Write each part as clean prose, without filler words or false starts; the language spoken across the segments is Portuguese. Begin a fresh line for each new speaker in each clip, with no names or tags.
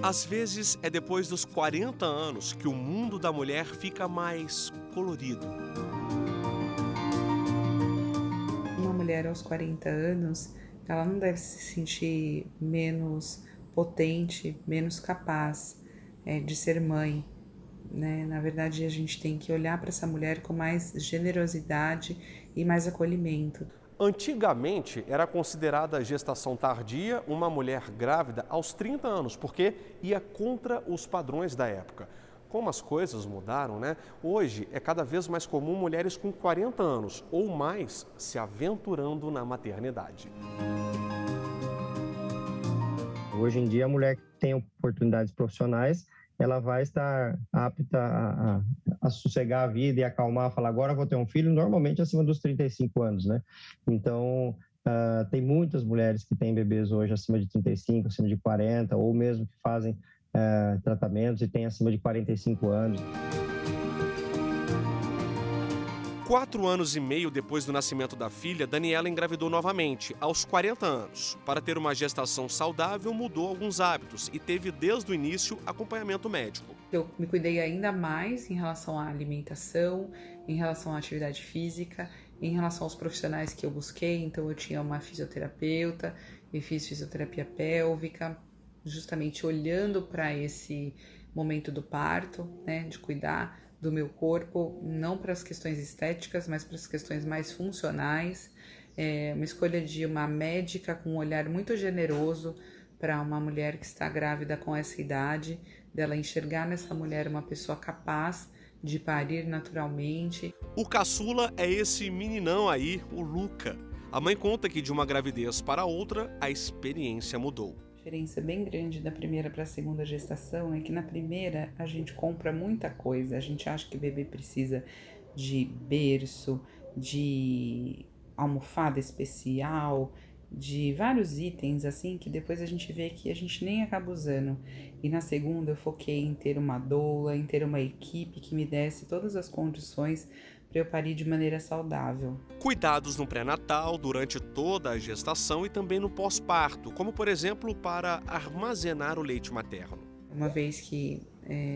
Às vezes é depois dos 40 anos que o mundo da mulher fica mais colorido.
Uma mulher aos 40 anos, ela não deve se sentir menos potente, menos capaz de ser mãe, né? Na verdade, a gente tem que olhar para essa mulher com mais generosidade e mais acolhimento.
Antigamente, era considerada gestação tardia uma mulher grávida aos 30 anos, porque ia contra os padrões da época. Como as coisas mudaram, né? Hoje é cada vez mais comum mulheres com 40 anos ou mais se aventurando na maternidade.
Hoje em dia, a mulher que tem oportunidades profissionais, ela vai estar apta a sossegar a vida e acalmar, falar, agora eu vou ter um filho, normalmente acima dos 35 anos, né? Então, tem muitas mulheres que têm bebês hoje acima de 35, acima de 40, ou mesmo que fazem tratamentos e têm acima de 45 anos.
4 anos e meio depois do nascimento da filha, Daniela engravidou novamente, aos 40 anos. Para ter uma gestação saudável, mudou alguns hábitos e teve desde o início acompanhamento médico.
Eu me cuidei ainda mais em relação à alimentação, em relação à atividade física, em relação aos profissionais que eu busquei. Então eu tinha uma fisioterapeuta e fiz fisioterapia pélvica, justamente olhando para esse momento do parto, né, de cuidar do meu corpo, não para as questões estéticas, mas para as questões mais funcionais. Uma escolha de uma médica com um olhar muito generoso para uma mulher que está grávida com essa idade, dela enxergar nessa mulher uma pessoa capaz de parir naturalmente.
O caçula é esse meninão aí, o Luca. A mãe conta que de uma gravidez para outra, a experiência mudou.
A diferença bem grande da primeira para a segunda gestação é que na primeira a gente compra muita coisa. A gente acha que o bebê precisa de berço, de almofada especial, de vários itens assim que depois a gente vê que a gente nem acaba usando. E na segunda eu foquei em ter uma doula, em ter uma equipe que me desse todas as condições para eu parir de maneira saudável.
Cuidados no pré-natal, durante toda a gestação e também no pós-parto, como por exemplo para armazenar o leite materno.
Uma vez que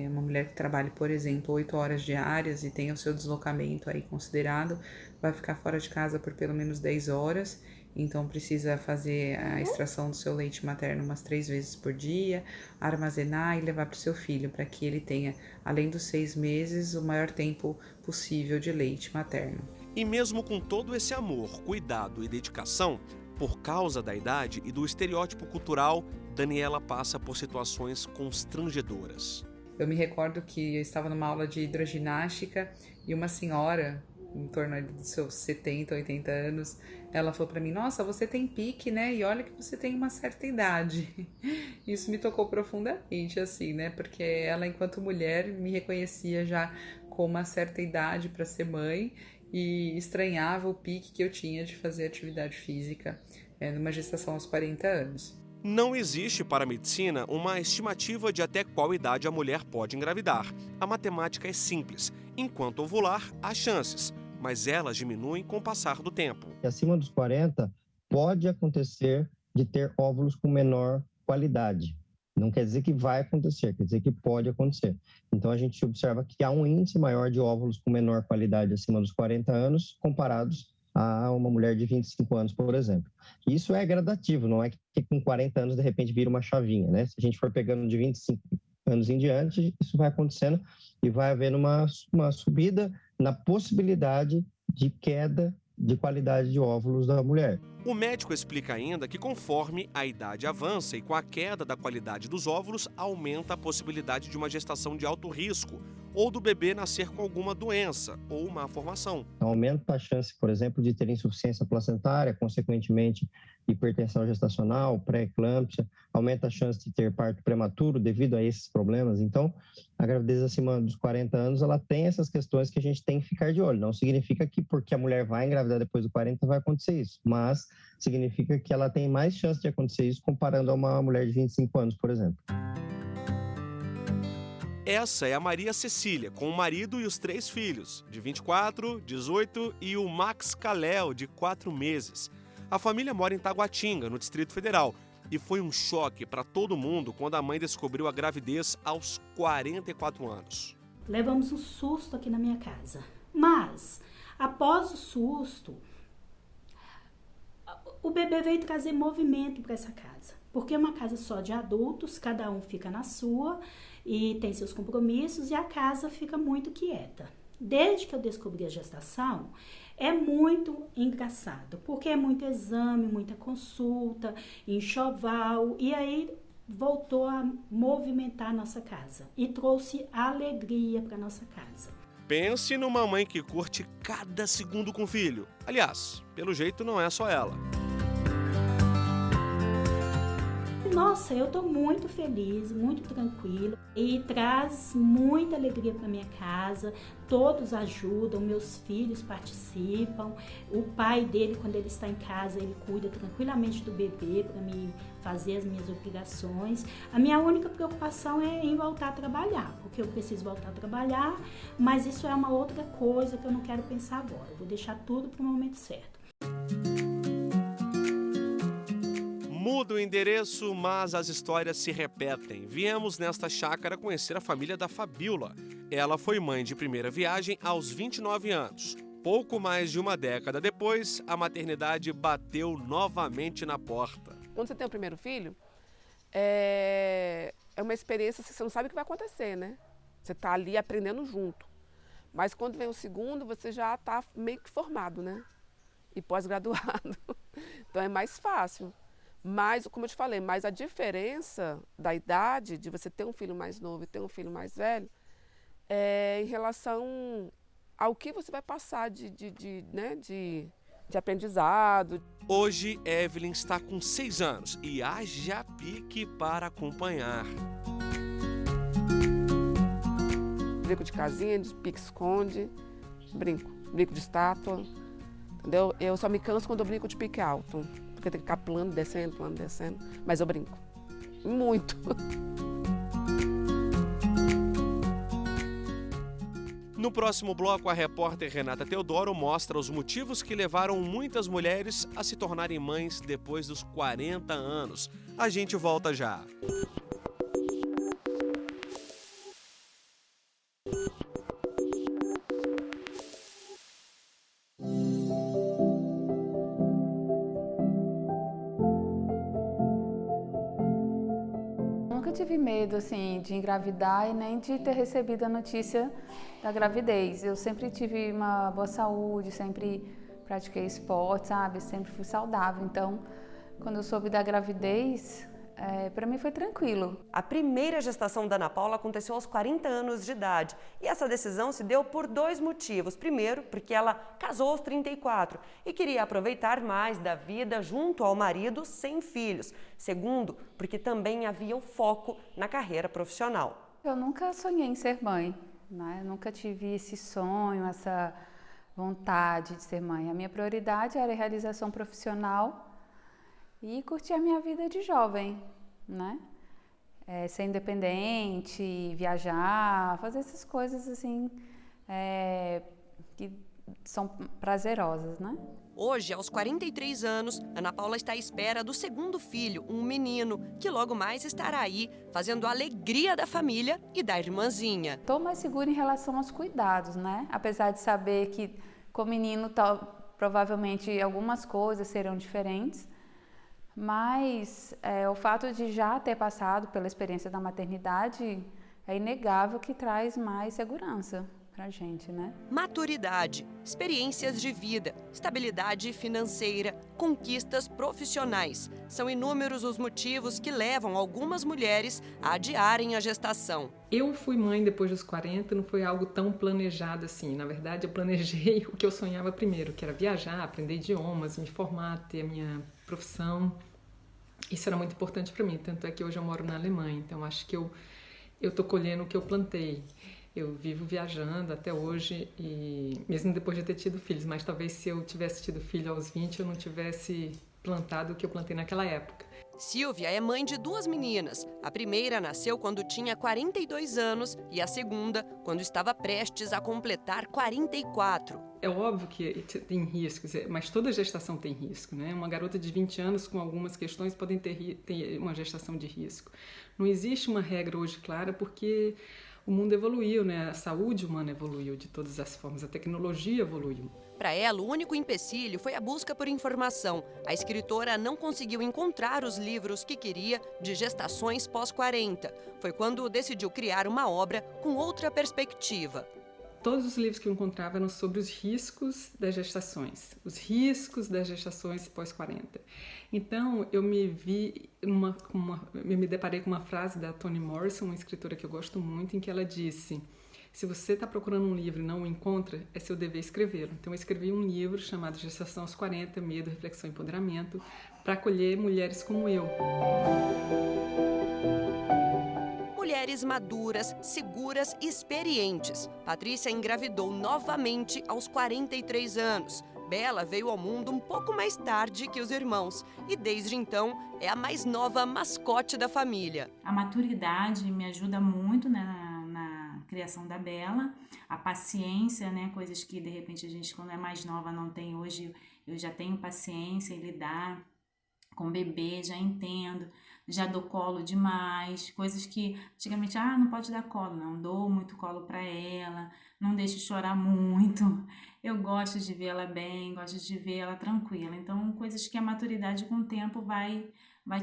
uma mulher que trabalhe, por exemplo, 8 horas diárias e tenha o seu deslocamento aí considerado, vai ficar fora de casa por pelo menos 10 horas, então precisa fazer a extração do seu leite materno umas 3 vezes por dia, armazenar e levar para o seu filho, para que ele tenha, além dos 6 meses, o maior tempo possível de leite materno.
E mesmo com todo esse amor, cuidado e dedicação, por causa da idade e do estereótipo cultural, Daniela passa por situações constrangedoras.
Eu me recordo que eu estava numa aula de hidroginástica e uma senhora, em torno dos seus 70, 80 anos, ela falou para mim, nossa, você tem pique, né? E olha que você tem uma certa idade. Isso me tocou profundamente, assim, né? Porque ela, enquanto mulher, me reconhecia já com uma certa idade para ser mãe e estranhava o pique que eu tinha de fazer atividade física numa gestação aos 40 anos.
Não existe para a medicina uma estimativa de até qual idade a mulher pode engravidar. A matemática é simples. Enquanto ovular, há chances, mas elas diminuem com o passar do tempo.
Acima dos 40, pode acontecer de ter óvulos com menor qualidade. Não quer dizer que vai acontecer, quer dizer que pode acontecer. Então, a gente observa que há um índice maior de óvulos com menor qualidade acima dos 40 anos, comparados a uma mulher de 25 anos, por exemplo. Isso é gradativo, não é que com 40 anos, de repente, vira uma chavinha, né? Se a gente for pegando de 25 anos em diante, isso vai acontecendo e vai havendo uma subida na possibilidade de queda de qualidade de óvulos da mulher.
O médico explica ainda que conforme a idade avança e com a queda da qualidade dos óvulos, aumenta a possibilidade de uma gestação de alto risco, ou do bebê nascer com alguma doença ou má formação.
Aumenta a chance, por exemplo, de ter insuficiência placentária, consequentemente hipertensão gestacional, pré-eclâmpsia, aumenta a chance de ter parto prematuro devido a esses problemas. Então, a gravidez acima dos 40 anos, ela tem essas questões que a gente tem que ficar de olho. Não significa que porque a mulher vai engravidar depois dos 40 vai acontecer isso, mas significa que ela tem mais chance de acontecer isso comparando a uma mulher de 25 anos, por exemplo.
Essa é a Maria Cecília, com o marido e os 3 filhos, de 24, 18 e o Max Kalel, de 4 meses. A família mora em Taguatinga, no Distrito Federal, e foi um choque para todo mundo quando a mãe descobriu a gravidez aos 44 anos.
Levamos um susto aqui na minha casa, mas após o susto, o bebê veio trazer movimento para essa casa, porque é uma casa só de adultos, cada um fica na sua e tem seus compromissos e a casa fica muito quieta. Desde que eu descobri a gestação, é muito engraçado, porque é muito exame, muita consulta, enxoval, e aí voltou a movimentar a nossa casa e trouxe alegria para nossa casa.
Pense numa mãe que curte cada segundo com o filho. Aliás, pelo jeito não é só ela.
Nossa, eu tô muito feliz, muito tranquila e traz muita alegria para minha casa. Todos ajudam, meus filhos participam. O pai dele, quando ele está em casa, ele cuida tranquilamente do bebê para me fazer as minhas obrigações. A minha única preocupação é em voltar a trabalhar, porque eu preciso voltar a trabalhar, mas isso é uma outra coisa que eu não quero pensar agora. Eu vou deixar tudo para o momento certo.
Muda o endereço, mas as histórias se repetem. Viemos nesta chácara conhecer a família da Fabíola. Ela foi mãe de primeira viagem aos 29 anos. Pouco mais de uma década depois, a maternidade bateu novamente na porta.
Quando você tem o primeiro filho, é uma experiência que você não sabe o que vai acontecer, né? Você está ali aprendendo junto. Mas quando vem o segundo, você já está meio que formado, né? E pós-graduado. Então é mais fácil. Mas, como eu te falei, mas a diferença da idade, de você ter um filho mais novo e ter um filho mais velho, é em relação ao que você vai passar de aprendizado.
Hoje, Evelyn está com 6 anos e haja pique para acompanhar.
Brinco de casinha, de pique-esconde, brinco de estátua, entendeu? Eu só me canso quando eu brinco de pique alto. Porque tem que ficar plano, descendo, mas eu brinco. Muito.
No próximo bloco, a repórter Renata Teodoro mostra os motivos que levaram muitas mulheres a se tornarem mães depois dos 40 anos. A gente volta já.
Nunca tive medo assim de engravidar e nem de ter recebido a notícia da gravidez. Eu sempre tive uma boa saúde, sempre pratiquei esporte, sabe? Sempre fui saudável. Então, quando eu soube da gravidez, para mim foi tranquilo.
A primeira gestação da Ana Paula aconteceu aos 40 anos de idade. E essa decisão se deu por 2 motivos. Primeiro, porque ela casou aos 34 e queria aproveitar mais da vida junto ao marido sem filhos. Segundo, porque também havia o foco na carreira profissional.
Eu nunca sonhei em ser mãe, né? Eu nunca tive esse sonho, essa vontade de ser mãe. A minha prioridade era a realização profissional e curtir a minha vida de jovem, né? Ser independente, viajar, fazer essas coisas assim que são prazerosas, né?
Hoje, aos 43 anos, Ana Paula está à espera do segundo filho, um menino, que logo mais estará aí, fazendo a alegria da família e da irmãzinha.
Estou mais segura em relação aos cuidados, né? Apesar de saber que com o menino provavelmente algumas coisas serão diferentes, mas o fato de já ter passado pela experiência da maternidade é inegável que traz mais segurança pra gente, né?
Maturidade, experiências de vida estabilidade financeira, conquistas profissionais. São inúmeros os motivos que levam algumas mulheres a adiarem a gestação.
Eu fui mãe depois dos 40, não foi algo tão planejado assim. Na verdade, eu planejei o que eu sonhava primeiro, que era viajar, aprender idiomas, me formar, ter a minha profissão. Isso era muito importante para mim, tanto é que hoje eu moro na Alemanha, então acho que eu estou colhendo o que eu plantei. Eu vivo viajando até hoje, e mesmo depois de ter tido filhos, mas talvez se eu tivesse tido filho aos 20, eu não tivesse plantado o que eu plantei naquela época.
Silvia é mãe de 2 meninas. A primeira nasceu quando tinha 42 anos e a segunda quando estava prestes a completar 44.
É óbvio que tem riscos, mas toda gestação tem risco, né? Uma garota de 20 anos com algumas questões podem ter uma gestação de risco. Não existe uma regra hoje clara porque o mundo evoluiu, né? A saúde humana evoluiu de todas as formas, a tecnologia evoluiu.
Para ela, o único empecilho foi a busca por informação. A escritora não conseguiu encontrar os livros que queria de gestações pós-40. Foi quando decidiu criar uma obra com outra perspectiva.
Todos os livros que eu encontrava eram sobre os riscos das gestações pós-40. Então, eu me deparei com uma frase da Toni Morrison, uma escritora que eu gosto muito, em que ela disse: se você está procurando um livro e não o encontra, é seu dever escrevê-lo. Então, eu escrevi um livro chamado Gestação aos 40, Medo, Reflexão e Empoderamento, para acolher mulheres como eu.
Mulheres maduras, seguras e experientes. Patrícia engravidou novamente aos 43 anos. Bela veio ao mundo um pouco mais tarde que os irmãos e, desde então, é a mais nova mascote da família.
A maturidade me ajuda muito na criação da Bela. A paciência, né? Coisas que, de repente, a gente, quando é mais nova, não tem. Hoje, eu já tenho paciência em lidar com o bebê, já entendo. Já dou colo demais, coisas que antigamente, não pode dar colo, não dou muito colo para ela, não deixo chorar muito, eu gosto de vê-la bem, gosto de vê-la tranquila, então coisas que a maturidade com o tempo vai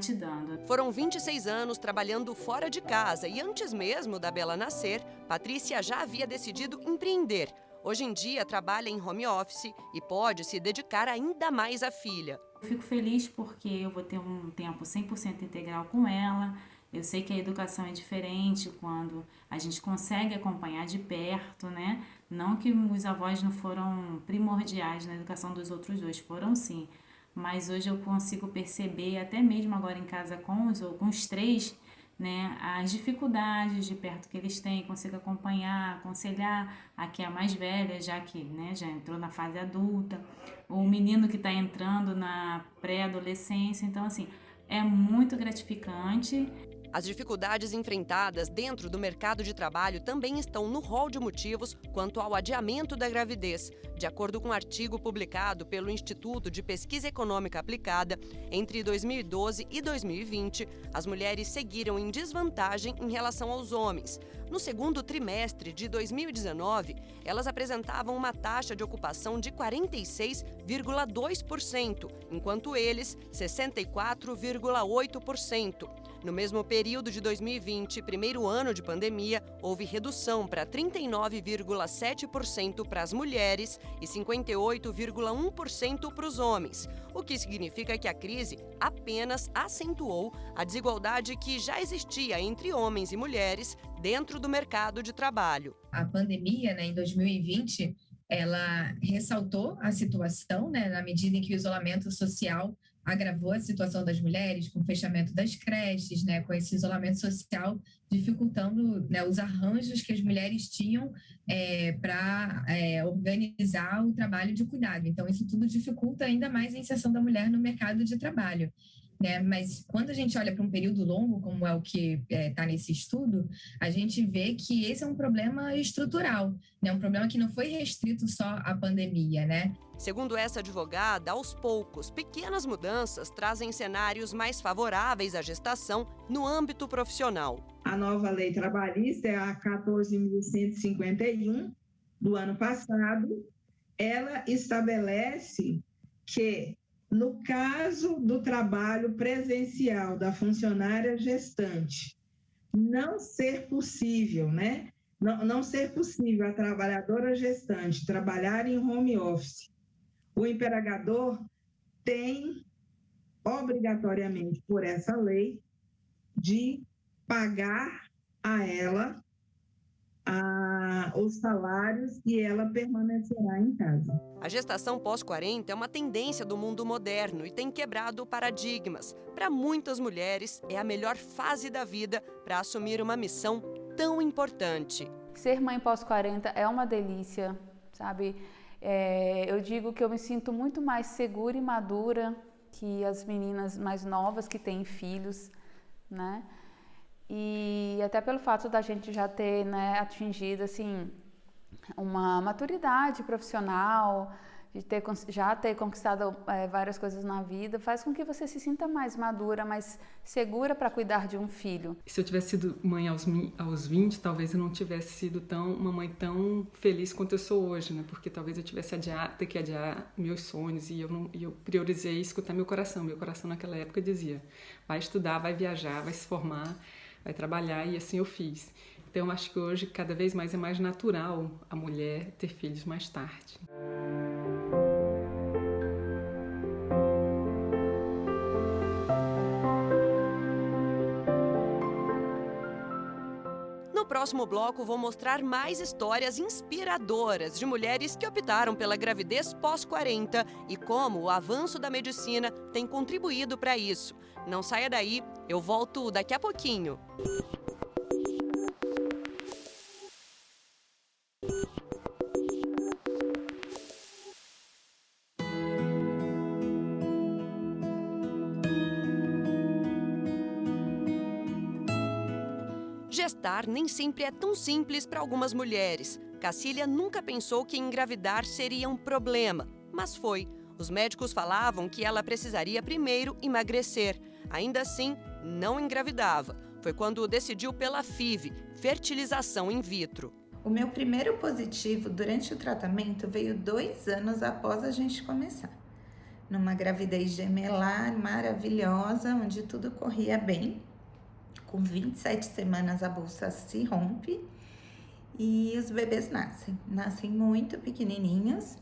te dando.
Foram 26 anos trabalhando fora de casa e antes mesmo da Bela nascer, Patrícia já havia decidido empreender. Hoje em dia trabalha em home office e pode se dedicar ainda mais à filha.
Eu fico feliz porque eu vou ter um tempo 100% integral com ela. Eu sei que a educação é diferente quando a gente consegue acompanhar de perto, né? Não que os avós não foram primordiais na educação dos outros dois, foram sim. Mas hoje eu consigo perceber, até mesmo agora em casa com os 3, né, as dificuldades de perto que eles têm, consigo acompanhar, aconselhar a que é a mais velha, já que, né, já entrou na fase adulta, o menino que está entrando na pré-adolescência. Então, assim, é muito gratificante.
As dificuldades enfrentadas dentro do mercado de trabalho também estão no rol de motivos quanto ao adiamento da gravidez. De acordo com um artigo publicado pelo Instituto de Pesquisa Econômica Aplicada, entre 2012 e 2020, as mulheres seguiram em desvantagem em relação aos homens. No segundo trimestre de 2019, elas apresentavam uma taxa de ocupação de 46,2%, enquanto eles, 64,8%. No mesmo período de 2020, primeiro ano de pandemia, houve redução para 39,7% para as mulheres e 58,1% para os homens, o que significa que a crise apenas acentuou a desigualdade que já existia entre homens e mulheres dentro do mercado de trabalho.
A pandemia, né, em 2020, ela ressaltou a situação, né, na medida em que o isolamento social agravou a situação das mulheres, com o fechamento das creches, né, com esse isolamento social, dificultando, né, os arranjos que as mulheres tinham para organizar o trabalho de cuidado. Então, isso tudo dificulta ainda mais a inserção da mulher no mercado de trabalho. Né? Mas quando a gente olha para um período longo, como é o que está nesse estudo, a gente vê que esse é um problema estrutural, né? Um problema que não foi restrito só à pandemia, né?
Segundo essa advogada, aos poucos, pequenas mudanças trazem cenários mais favoráveis à gestação no âmbito profissional.
A nova lei trabalhista é a 14.151 do ano passado. Ela estabelece que, no caso do trabalho presencial da funcionária gestante, não ser possível, né? Não ser possível a trabalhadora gestante trabalhar em home office o empregador tem obrigatoriamente, por essa lei, de pagar a ela os salários e ela permanecerá em casa.
A gestação pós-40 é uma tendência do mundo moderno e tem quebrado paradigmas. Para muitas mulheres, é a melhor fase da vida para assumir uma missão tão importante.
Ser mãe pós-40 é uma delícia, sabe? Eu digo que eu me sinto muito mais segura e madura que as meninas mais novas que têm filhos, né? E até pelo fato da gente já ter, né, atingido assim, uma maturidade profissional, de já ter conquistado várias coisas na vida, faz com que você se sinta mais madura, mais segura para cuidar de um filho.
Se eu tivesse sido mãe aos 20, talvez eu não tivesse sido uma mãe tão feliz quanto eu sou hoje, né? Porque talvez eu tivesse ter que adiar meus sonhos e eu priorizei escutar meu coração. Meu coração naquela época dizia, vai estudar, vai viajar, vai se formar, vai trabalhar, e assim eu fiz. Então, eu acho que hoje, cada vez mais, é mais natural a mulher ter filhos mais tarde.
No próximo bloco, vou mostrar mais histórias inspiradoras de mulheres que optaram pela gravidez pós-40 e como o avanço da medicina tem contribuído para isso. Não saia daí, eu volto daqui a pouquinho. Gestar nem sempre é tão simples para algumas mulheres. Cacília nunca pensou que engravidar seria um problema, mas foi. Os médicos falavam que ela precisaria primeiro emagrecer. Ainda assim, não engravidava. Foi quando decidiu pela FIV, fertilização in vitro.
O meu primeiro positivo durante o tratamento veio 2 anos após a gente começar. Numa gravidez gemelar maravilhosa, onde tudo corria bem. Com 27 semanas a bolsa se rompe e os bebês nascem muito pequenininhos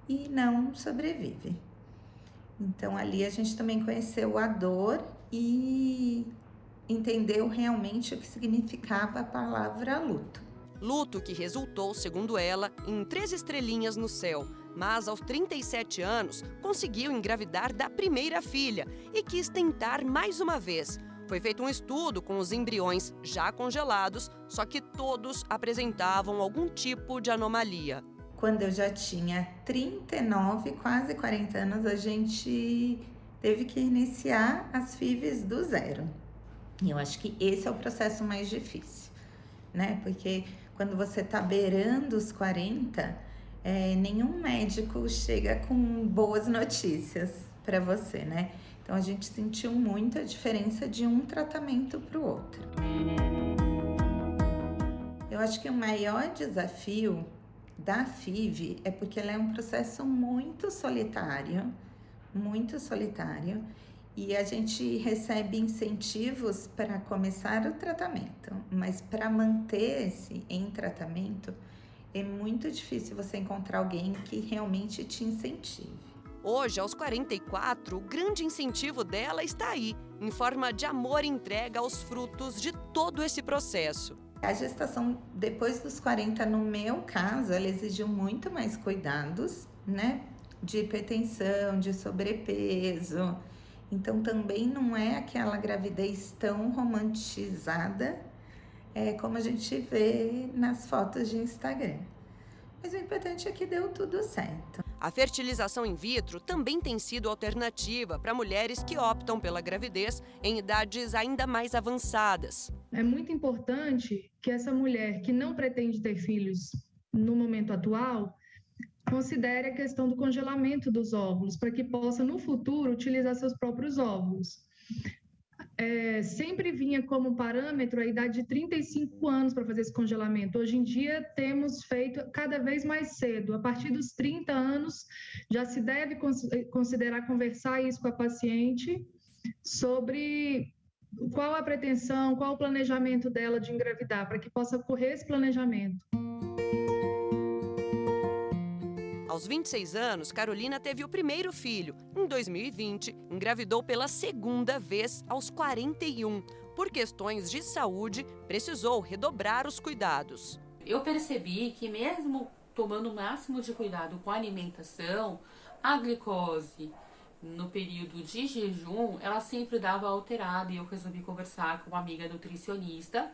e não sobrevivem. Então ali a gente também conheceu a dor e entendeu realmente o que significava a palavra luto.
Luto que resultou, segundo ela, em 3 estrelinhas no céu, mas aos 37 anos conseguiu engravidar da primeira filha e quis tentar mais uma vez. Foi feito um estudo com os embriões já congelados, só que todos apresentavam algum tipo de anomalia.
Quando eu já tinha 39, quase 40 anos, a gente teve que iniciar as FIVs do zero. E eu acho que esse é o processo mais difícil, né? Porque quando você está beirando os 40, nenhum médico chega com boas notícias para você, né? Então, a gente sentiu muito a diferença de um tratamento para o outro. Eu acho que o maior desafio da FIV é porque ela é um processo muito solitário, e a gente recebe incentivos para começar o tratamento, mas para manter-se em tratamento é muito difícil você encontrar alguém que realmente te incentive.
Hoje, aos 44, o grande incentivo dela está aí, em forma de amor e entrega aos frutos de todo esse processo.
A gestação depois dos 40, no meu caso, ela exigiu muito mais cuidados, né? De hipertensão, de sobrepeso. Então, também não é aquela gravidez tão romantizada como a gente vê nas fotos de Instagram. Mas o importante é que deu tudo certo.
A fertilização in vitro também tem sido alternativa para mulheres que optam pela gravidez em idades ainda mais avançadas.
É muito importante que essa mulher que não pretende ter filhos no momento atual considere a questão do congelamento dos óvulos, para que possa, no futuro, utilizar seus próprios óvulos. Sempre vinha como parâmetro a idade de 35 anos para fazer esse congelamento. Hoje em dia temos feito cada vez mais cedo. A partir dos 30 anos já se deve considerar conversar isso com a paciente sobre qual a pretensão, qual o planejamento dela de engravidar, para que possa ocorrer esse planejamento.
Aos 26 anos, Carolina teve o primeiro filho. Em 2020, engravidou pela segunda vez aos 41. Por questões de saúde, precisou redobrar os cuidados.
Eu percebi que mesmo tomando o máximo de cuidado com a alimentação, a glicose no período de jejum, ela sempre dava alterada e eu resolvi conversar com uma amiga nutricionista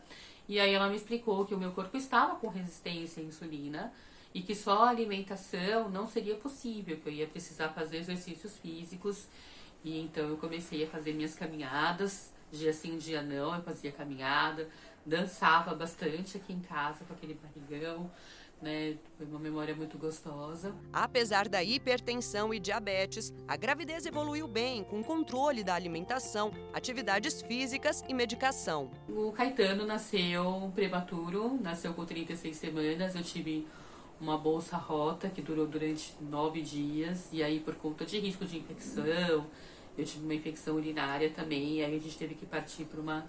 e aí ela me explicou que o meu corpo estava com resistência à insulina e que só a alimentação não seria possível, que eu ia precisar fazer exercícios físicos e então eu comecei a fazer minhas caminhadas, dia sim, dia não, eu fazia caminhada, dançava bastante aqui em casa com aquele barrigão, né? Foi uma memória muito gostosa.
Apesar da hipertensão e diabetes, a gravidez evoluiu bem com controle da alimentação, atividades físicas e medicação.
O Caetano nasceu prematuro, nasceu com 36 semanas, eu tive uma bolsa rota que durou durante 9 dias e aí por conta de risco de infecção, eu tive uma infecção urinária também e aí a gente teve que partir para uma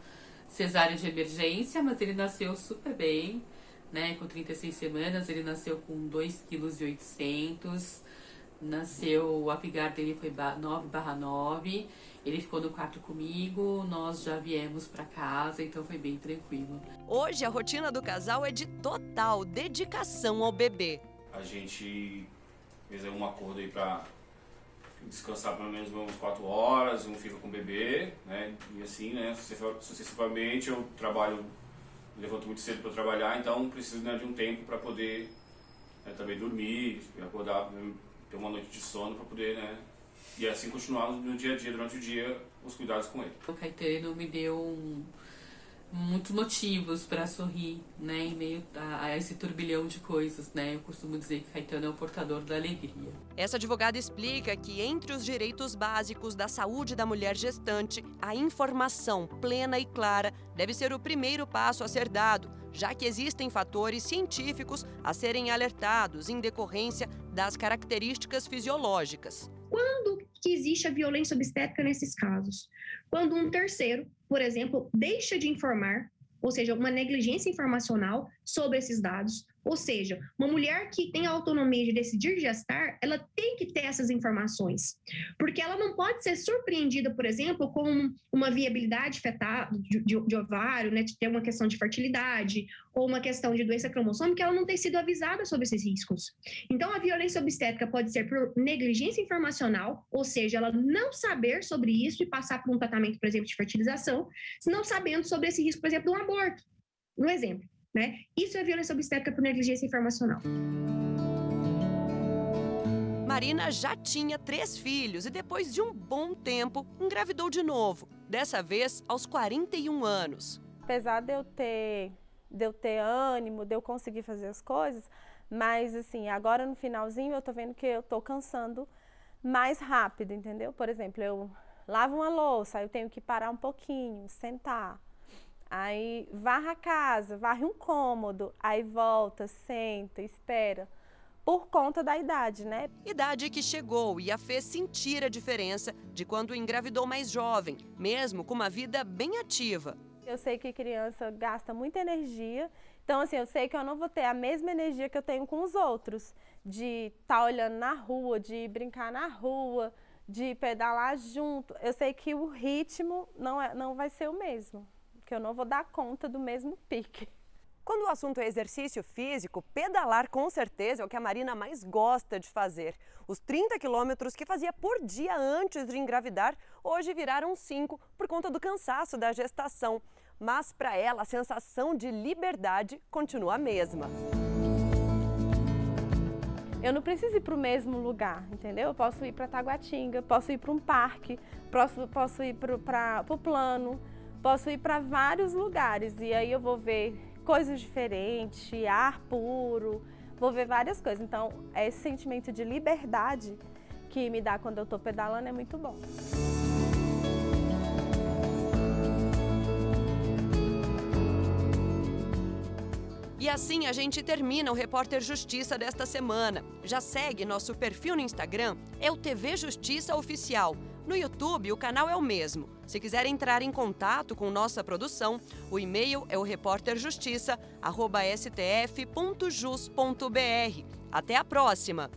cesárea de emergência, mas ele nasceu super bem. Né, com 36 semanas, ele nasceu com 2,8 kg, nasceu, o apigar dele foi 9/9, ele ficou no quarto comigo, nós já viemos para casa, então foi bem tranquilo.
Hoje a rotina do casal é de total dedicação ao bebê.
A gente fez um acordo aí para descansar pelo menos umas 4 horas, um fica com o bebê, né, e assim, né, sucessivamente eu trabalho. Levanto muito cedo para trabalhar, então preciso, né, de um tempo para poder, né, também dormir, acordar, ter uma noite de sono para poder, né, e assim continuar no dia a dia, durante o dia, os cuidados com ele.
O Caetano me deu muitos motivos para sorrir, né, em meio a esse turbilhão de coisas, né. Eu costumo dizer que Caetano é o portador da alegria.
Essa advogada explica que entre os direitos básicos da saúde da mulher gestante, a informação plena e clara deve ser o primeiro passo a ser dado, já que existem fatores científicos a serem alertados em decorrência das características fisiológicas.
Quando que existe a violência obstétrica nesses casos? Quando um terceiro, por exemplo, deixa de informar, ou seja, uma negligência informacional sobre esses dados, ou seja, uma mulher que tem a autonomia de decidir gestar, ela tem que ter essas informações, porque ela não pode ser surpreendida, por exemplo, com uma viabilidade fetal de ovário, né, de ter uma questão de fertilidade, ou uma questão de doença cromossômica, ela não tem sido avisada sobre esses riscos. Então, a violência obstétrica pode ser por negligência informacional, ou seja, ela não saber sobre isso e passar por um tratamento, por exemplo, de fertilização, não sabendo sobre esse risco, por exemplo, de um aborto. Um exemplo. Né? Isso é violência obstétrica por negligência informacional.
Marina já tinha 3 filhos e depois de um bom tempo engravidou de novo, dessa vez aos 41 anos.
Apesar de eu ter ânimo, de eu conseguir fazer as coisas, mas assim, agora no finalzinho eu tô vendo que eu tô cansando mais rápido, entendeu? Por exemplo, eu lavo uma louça, aí eu tenho que parar um pouquinho, sentar. Aí varra a casa, varre um cômodo, aí volta, senta, espera, por conta da idade, né?
Idade que chegou e a fez sentir a diferença de quando engravidou mais jovem, mesmo com uma vida bem ativa.
Eu sei que criança gasta muita energia, então assim, eu sei que eu não vou ter a mesma energia que eu tenho com os outros, de estar olhando na rua, de brincar na rua, de pedalar junto. Eu sei que o ritmo não vai ser o mesmo. Que eu não vou dar conta do mesmo pique.
Quando o assunto é exercício físico, pedalar com certeza é o que a Marina mais gosta de fazer. Os 30 quilômetros que fazia por dia antes de engravidar, hoje viraram 5 por conta do cansaço da gestação. Mas para ela, a sensação de liberdade continua a mesma.
Eu não preciso ir para o mesmo lugar, entendeu? Eu posso ir para Taguatinga, posso ir para um parque, posso ir para o plano. Posso ir para vários lugares e aí eu vou ver coisas diferentes, ar puro, vou ver várias coisas. Então, esse sentimento de liberdade que me dá quando eu estou pedalando é muito bom.
E assim a gente termina o Repórter Justiça desta semana. Já segue nosso perfil no Instagram, é o TV Justiça Oficial. No YouTube, o canal é o mesmo. Se quiser entrar em contato com nossa produção, o e-mail é o repórterjustiça@stf.jus.br. Até a próxima!